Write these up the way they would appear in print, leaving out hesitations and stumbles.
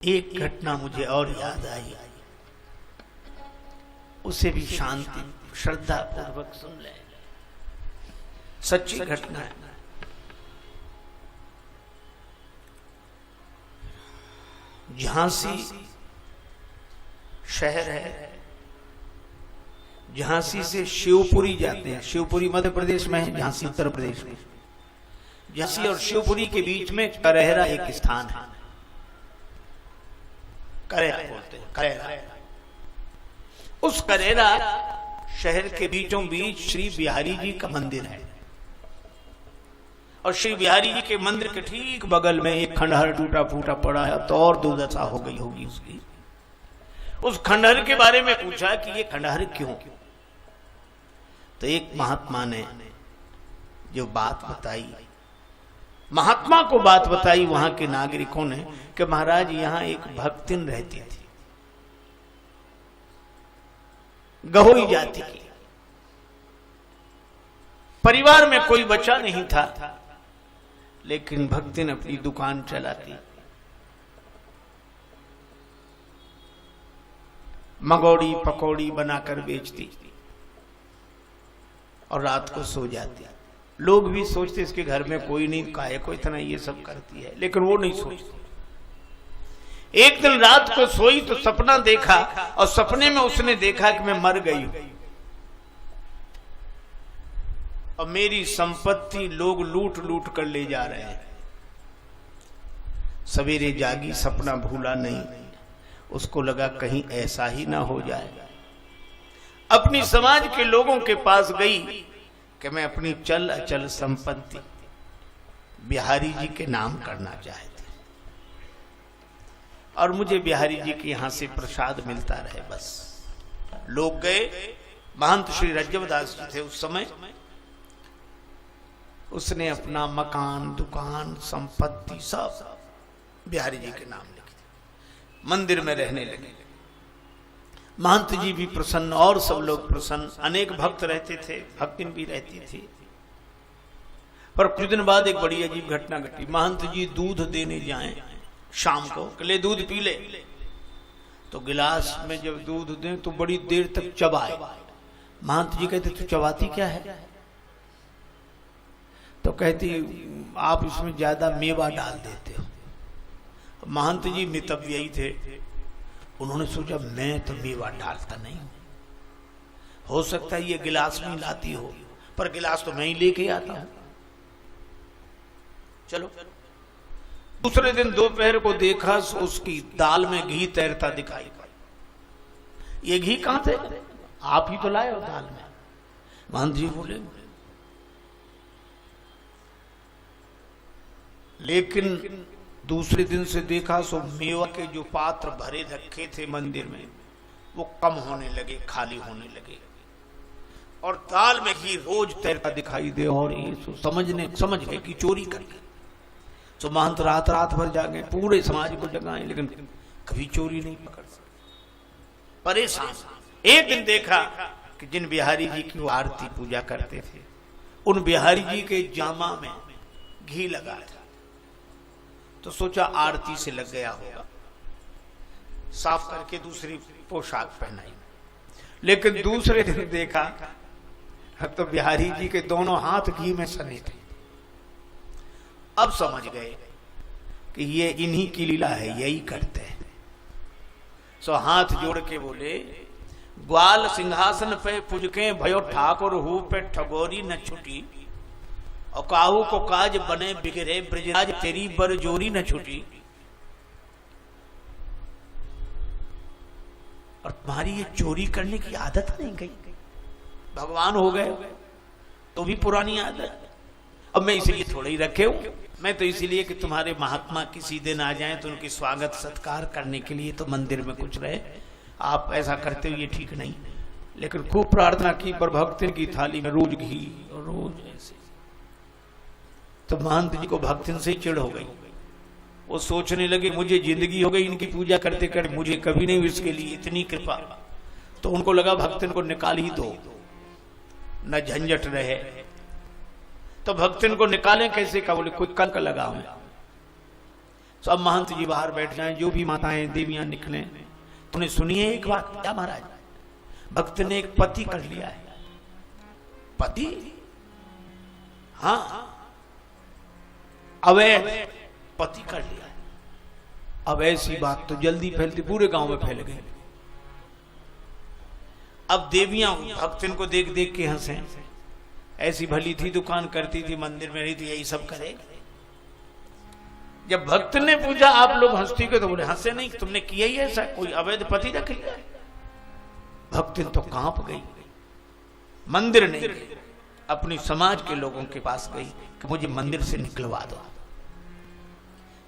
एक घटना मुझे और याद आई, उसे भी शांति श्रद्धा पूर्वक सुन ले। सच्ची घटना है। झांसी शहर है, झांसी से शिवपुरी जाते हैं। शिवपुरी मध्य प्रदेश में है, झांसी उत्तर प्रदेश में। झांसी और शिवपुरी के बीच में करहरा एक स्थान है, करेरा बोलते हैं, करेरा। उस करेरा शहर के बीचों बीच श्री बिहारी जी का मंदिर है, और श्री बिहारी जी के मंदिर के ठीक बगल में एक खंडहर टूटा फूटा पड़ा है। तो और दुर्दशा हो गई होगी उसकी। उस खंडहर के बारे में पूछा कि ये खंडहर क्यों? तो एक महात्मा ने जो बात बताई, महात्मा को बात बताई वहां के नागरिकों ने, कि महाराज यहां एक भक्तिन रहती थी, गहोई जाति की। परिवार में कोई बच्चा नहीं था, लेकिन भक्तिन अपनी दुकान चलाती, मंगोड़ी पकौड़ी बनाकर बेचती और रात को सो जाती। लोग भी सोचते इसके घर में कोई नहीं, काहे को इतना ये सब करती है, लेकिन वो नहीं सोचती। एक दिन रात को सोई तो सपना देखा, और सपने में उसने देखा कि मैं मर गई हूं और मेरी संपत्ति लोग लूट लूट कर ले जा रहे हैं। सवेरे जागी, सपना भूला नहीं। उसको लगा कहीं ऐसा ही ना हो जाए। अपनी समाज के लोगों के पास गई कि मैं अपनी चल अचल संपत्ति बिहारी जी के नाम करना चाहती, और मुझे बिहारी जी के यहां से प्रसाद मिलता रहे बस। लोग गए। महंत श्री रज्जवदास जी थे उस समय। उसने अपना मकान, दुकान, संपत्ति सब बिहारी जी के नाम लिखी थी। मंदिर में रहने लगे। महंत जी भी प्रसन्न और सब लोग प्रसन्न। अनेक भक्त रहते थे, भक्तिन भी रहती थी। पर कुछ दिन बाद एक बड़ी अजीब घटना घटी। महंत जी दूध देने जाएं शाम को, ले दूध पी ले। तो गिलास में जब दूध दें तो बड़ी देर तक चबाए। महंत जी कहते तू चबाती क्या है? तो कहती आप इसमें ज्यादा मेवा डाल देते हो। महंत जी मितव्ययी थे। उन्होंने सोचा मैं तो मेवा डालता नहीं हूं, हो सकता है ये गिलास में लाती हो, पर गिलास तो मैं ही लेके आता हूं। चलो। दूसरे दिन दोपहर को देखा, उसकी दाल में घी तैरता दिखाई। ये घी कहां थे? आप ही तो लाए हो दाल में। महंत जी बोले, लेकिन दूसरे दिन से देखा सो मेवा के जो पात्र भरे रखे थे मंदिर में, वो कम होने लगे, खाली होने लगे, और दाल में घी रोज तैरता दिखाई दे। और ये समझ गए कि चोरी करके। तो महंत रात भर जागे, पूरे समाज को जगाए, लेकिन कभी चोरी नहीं पकड़ सके। परेशान। एक दिन देखा कि जिन बिहारी जी की वो आरती पूजा करते थे, उन बिहारी जी के जामा में घी लगा था। तो सोचा आरती से लग गया होगा, साफ करके दूसरी पोशाक पहनाई। लेकिन दूसरे दिन देखा तो बिहारी जी के दोनों हाथ घी में सने थे। अब समझ गए कि ये इन्हीं की लीला है, यही करते हैं। सो हाथ जोड़ के बोले, ग्वाल सिंहासन पे पुजके भयो ठाकुर हूं पे ठगोरी न छुटी, और काहू को काज बने बिगड़े ब्रजराज तेरी बरजोरी न छुटी। और तुम्हारी ये चोरी करने की आदत नहीं गई, भगवान हो गए तो भी पुरानी आदत। अब मैं इसलिए थोड़ा ही रखे हूं, मैं तो इसीलिए कि तुम्हारे महात्मा किसी दिन आ जाएं तो उनकी स्वागत सत्कार करने के लिए तो मंदिर में कुछ रहे। आप ऐसा करते हो ये ठीक नहीं। लेकिन खूब प्रार्थना की, पर भक्तिन की थाली में रोज घी और रोज ऐसे। तो महंत जी को भक्तिन से चिढ़ हो गई। वो सोचने लगे मुझे जिंदगी हो गई इनकी पूजा करते करते, मुझे कभी नहीं इसके लिए इतनी कृपा। तो उनको लगा भक्तिन को निकाल ही दो, न झंझट रहे। तो भक्तिन को निकालें कैसे? का बोले कोई कलंक लगाओ। सब महंत जी बाहर बैठ जाएं, जो भी माताएं देवियां निकलें। तुमने सुनिए एक बात, क्या महाराज, भक्त ने एक पति कर लिया है। पति? हाँ, अवैध पति कर लिया है। अब ऐसी बात तो जल्दी फैलती, पूरे गांव में फैल गई। अब देवियां भक्तन को देख देख के हंसे। ऐसी भली थी, दुकान करती थी, मंदिर में रही थी, यही सब करे। जब भक्त ने पूछा आप लोग हंसती क्यों, तो बोले हंसे नहीं, तुमने किया ही ऐसा, कोई अवैध पति रख लिया। भक्तिन तो कांप गई, मंदिर नहीं गई, अपनी समाज के लोगों के पास गई कि मुझे मंदिर से निकलवा दो।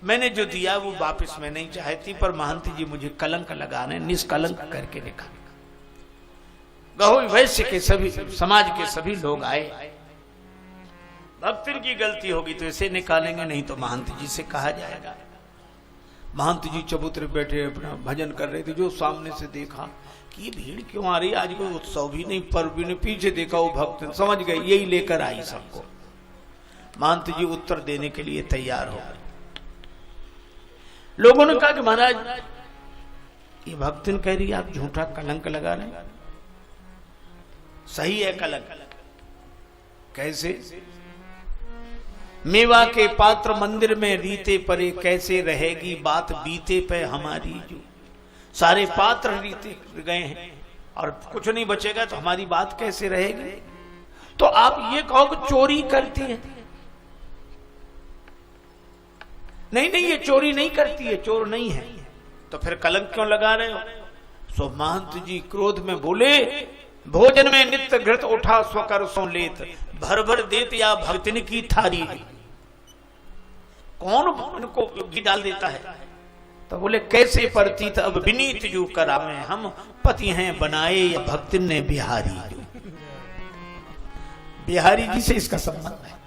मैंने जो दिया वो वापस मैं नहीं चाहती, पर महंत जी मुझे कलंक लगाने, निष्कलंक करके निकाल। गहो वैश्य के सभी समाज के सभी लोग आए। भक्तिन की गलती होगी तो इसे निकालेंगे, नहीं तो महंत जी से कहा जाएगा। महंत जी चबूतरे बैठे अपना भजन कर रहे थे। जो सामने से देखा कि ये भीड़ क्यों आ रही, आज कोई उत्सव भी नहीं, पर्व भी नहीं। पीछे देखा वो भक्त समझ गए यही लेकर आई सबको। महंत जी उत्तर देने के लिए तैयार हो गए। लोगों ने कहा कि महाराज ये भक्तिन कह रही आप झूठा कलंक लगा रहे हैं। सही है कलंक। कैसे? मेवा के पात्र मंदिर में रीते परे, कैसे रहेगी बात बीते पे हमारी। जो सारे पात्र रीते गए हैं और कुछ नहीं बचेगा तो हमारी बात कैसे रहेगी। तो आप ये कहो कि चोरी करती है। नहीं नहीं, ये चोरी नहीं करती है, चोर नहीं है, तो फिर कलंक क्यों लगा रहे हो। सो महंत जी क्रोध में बोले, भोजन में नित्य घृत उठा स्वकर सो लेत, भर भर देत या भक्तिन की थारी। कौन इनको घी डाल देता है। तो बोले कैसे परतीत अब विनीत जो करा में, हम पति हैं बनाए या भक्तिन ने बिहारी। बिहारी जी से इसका संबंध है।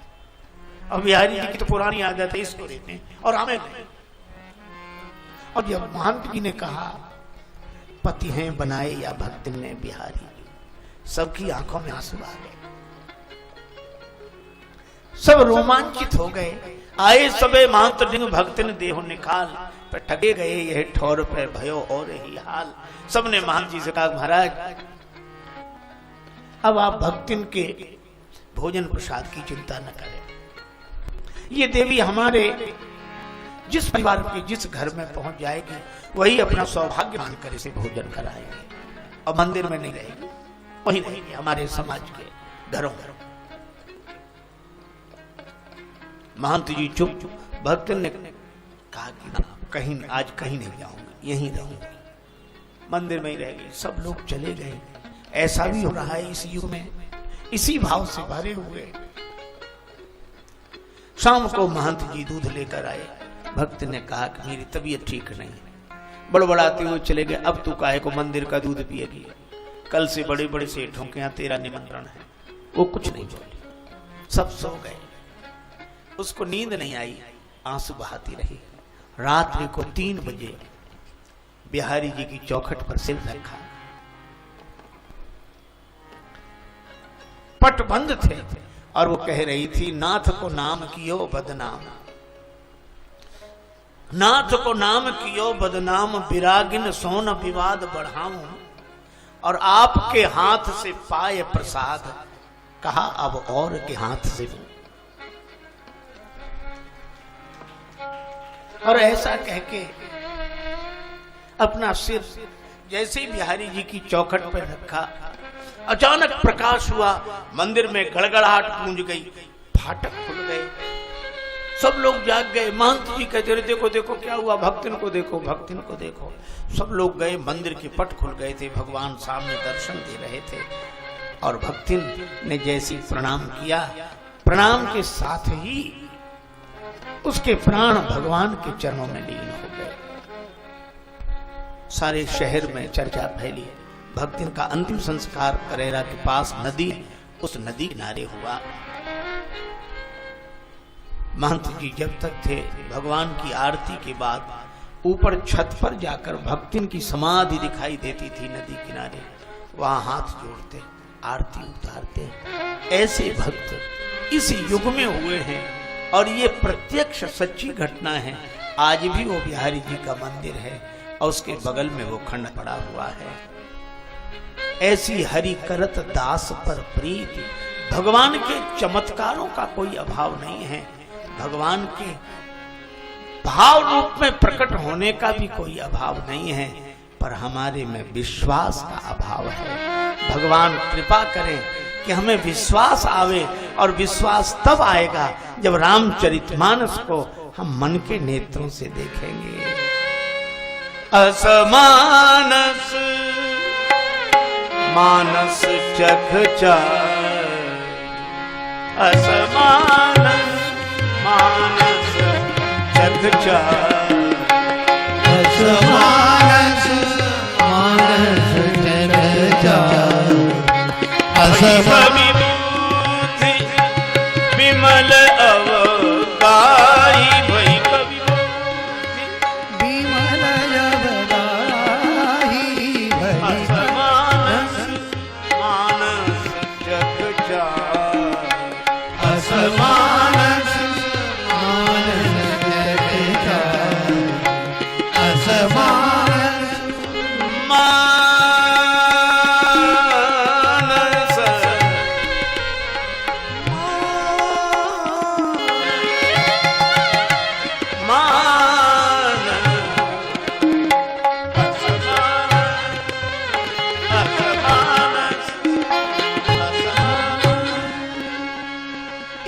और बिहारी जी की तो पुरानी आदत है इसको देते और हमें। और जब महंत जी ने कहा पति हैं बनाए या भक्तिन ने बिहारी, सबकी आंखों में आंसू आ गए, सब रोमांचित हो गए। आए सबे महंत डिंग भक्तिन देहो निकाल, पर ठगे गए यह ठौर पे भयो और ही हाल। सबने महंत जी से कहा महाराज अब आप भक्तिन के भोजन प्रसाद की चिंता न करें। ये देवी हमारे जिस परिवार के जिस घर में पहुंच जाएगी वही अपना सौभाग्य मानकर इसे भोजन कराएंगे और मंदिर में नहीं रहेगी, वही रहेगी हमारे समाज के घरों घरों। महंत जी चुप। भक्त ने कहा कि कहीं आज कहीं नहीं जाऊंगी, यहीं रहूंगी, मंदिर में ही रहेगी। सब लोग चले गए। ऐसा भी हो रहा है इस युग में, इसी भाव से भरे हुए। शाम को महंत जी दूध लेकर आए। भक्त ने कहा कि मेरी तबीयत ठीक नहीं, बड़बड़ाते हुए चले गए। अब तू काहे को मंदिर का दूध पिएगी, कल से बड़े बड़े सेठों के यहाँ तेरा निमंत्रण है। वो कुछ नहीं बोली, सब सो गए। उसको नींद नहीं आई, आंसू बहाती रही। रात्रि को 3 बजे बिहारी जी की चौखट पर सिर रखा। पट बंद थे और वो कह रही थी नाथ को नाम कियो बदनाम, नाथ को नाम कियो बदनाम, विरागिन सोन विवाद बढ़ाऊं, और आपके हाथ से पाए प्रसाद, कहा अब और के हाथ से। और ऐसा कह के अपना सिर जैसे ही बिहारी जी की चौखट पर रखा, अचानक प्रकाश हुआ। मंदिर में गड़गड़ाहट गूंज गई, फाटक खुल गए, सब लोग जाग गए। महंत जी कहते रहे देखो देखो क्या हुआ, भक्तिन को देखो, भक्तिन को देखो। सब लोग गए, मंदिर के पट खुल गए थे, भगवान सामने दर्शन दे रहे थे। और भक्तिन ने जैसी प्रणाम किया, प्रणाम के साथ ही उसके प्राण भगवान के चरणों में लीन हो गए। सारे शहर में चर्चा फैली। भक्तिन का अंतिम संस्कार करेरा के पास नदी, उस नदी किनारे हुआ। महंत जी जब तक थे, भगवान की आरती के बाद ऊपर छत पर जाकर भक्तिन की समाधि दिखाई देती थी नदी किनारे, वहां हाथ जोड़ते आरती उतारते। ऐसे भक्त इस युग में हुए हैं और ये प्रत्यक्ष सच्ची घटना है। आज भी वो बिहारी जी का मंदिर है और उसके बगल में वो खंड पड़ा हुआ है। ऐसी हरि करत दास पर प्रीति, भगवान के चमत्कारों का कोई अभाव नहीं है, भगवान के भाव रूप में प्रकट होने का भी कोई अभाव नहीं है, पर हमारे में विश्वास का अभाव है। भगवान कृपा करें कि हमें विश्वास आवे, और विश्वास तब आएगा जब रामचरितमानस को हम मन के नेत्रों से देखेंगे। असमानस मानस चख चाय, असमानस मानस चख चाय, असमानस मानस चख चाय, असमानस विमल अवगाई भई कविबूधि, विमल अवगाई भई, असमानस मानस चख चाय, असमानस मानस चख चाय, असमानस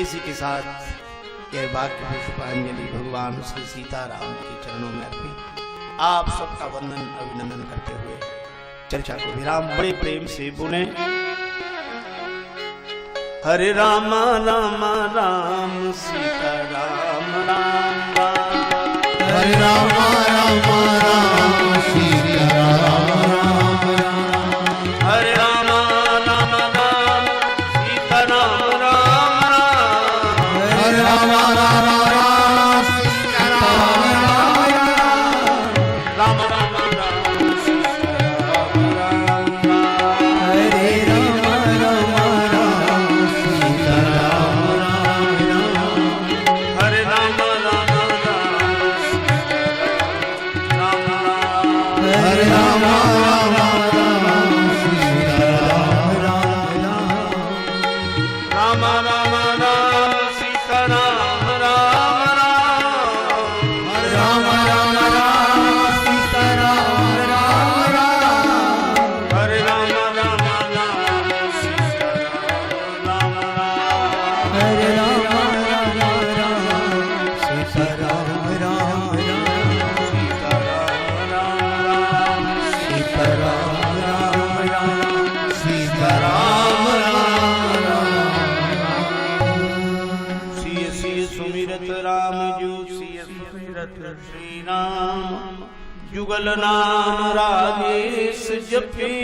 इसी के साथ यह वाक्य पुष्पांजलि भगवान श्री सीताराम के चरणों में अर्पित। आप सबका वंदन अभिनंदन करते हुए चर्चा को विराम बड़े प्रेम से बोले। हरे राम राम राम सीता राम राम राम, हरे राम राम राम सीता राम राम राम, हरे राम राम राम सीता राम राम राम, हरे राम राम राम सीता राम राम राम, राम राम राम सीता राम राम राम, हरे राम राम राम सीता राम राम राम, हरे राम राम राम सीता राम राम, हरे राम राम राम सीता राम राम राम, राम राम राम सीता राम राम राम, हरे राम राम राम सीता राम राम राम, हरे राम राम राम सीता राम राम, हरे राम राम राम सीता राम राम राम, सीता राम राम, सीता राम राम राम, सीता राम राम राम, सिय सिय सुमिरत राम जू, सिय सुमिरत श्री राम, जुगल नाम राजेश जपी,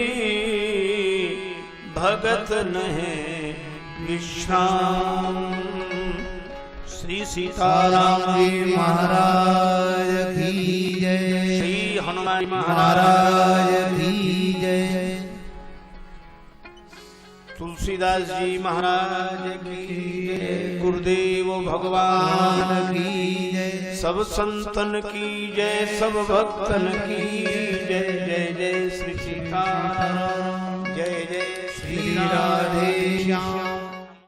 भगत नहे विश्राम। श्री सीताराम जी महाराज की जय, श्री हनुमान महाराज की जय, तुलसीदास जी महाराज की जय, गुरुदेव भगवान की जय, सब संतन की जय, सब भक्तन की जय। जय जय श्री सीताराम, जय जय श्री श्री राधे राधे श्याम।